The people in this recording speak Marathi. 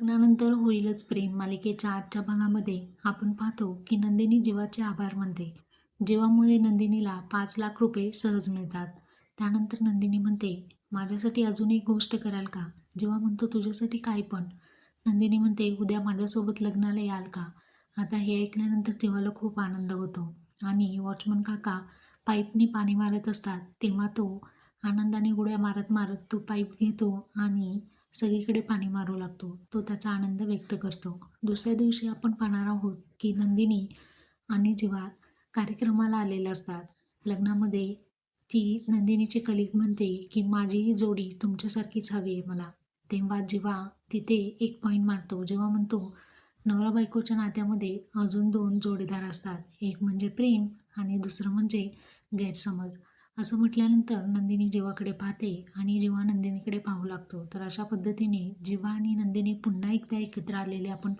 लग्नानंतर होईलच प्रेम मालिकेच्या आजच्या भागामध्ये आपण पाहतो की नंदिनी जीवाचे आभार मानते. जीवामुळे नंदिनीला 5 लाख रुपये सहज मिळतात. त्यानंतर नंदिनी म्हणते, माझ्यासाठी अजून एक गोष्ट कराल का? जीवा म्हणतो, तुझ्यासाठी काय पण? नंदिनी म्हणते, उद्या माझ्यासोबत लग्नाला याल का? आता हे ऐकल्यानंतर जीवाला खूप आनंद होतो आणि वॉचमन काका पाईपने पाणी मारत असतात तेव्हा तो आनंदाने उड्या मारत मारत तो पाईप घेतो आणि सगळीकडे पाणी मारू लागतो. तो त्याचा आनंद व्यक्त करतो. दुसऱ्या दिवशी आपण पाहणार आहोत की नंदिनी आणि जीवा कार्यक्रमाला आलेले असतात. लग्नामध्ये ती नंदिनीची कलीग म्हणते की माझी ही जोडी तुमच्यासारखीच हवी आहे मला. तेव्हा जीवा तिथे एक पॉईंट मारतो. जेव्हा म्हणतो, नवरा बायकोच्या नात्यामध्ये अजून 2 जोडीदार असतात. एक म्हणजे प्रेम आणि दुसरं म्हणजे गैरसमज. असं म्हटल्यानंतर नंदिनी जीवाकडे पाहते आणि जीवा नंदिनीकडे पाहू लागतो. तर अशा पद्धतीने जीवा आणि नंदिनी पुन्हा एकदा एकत्र आलेले आपण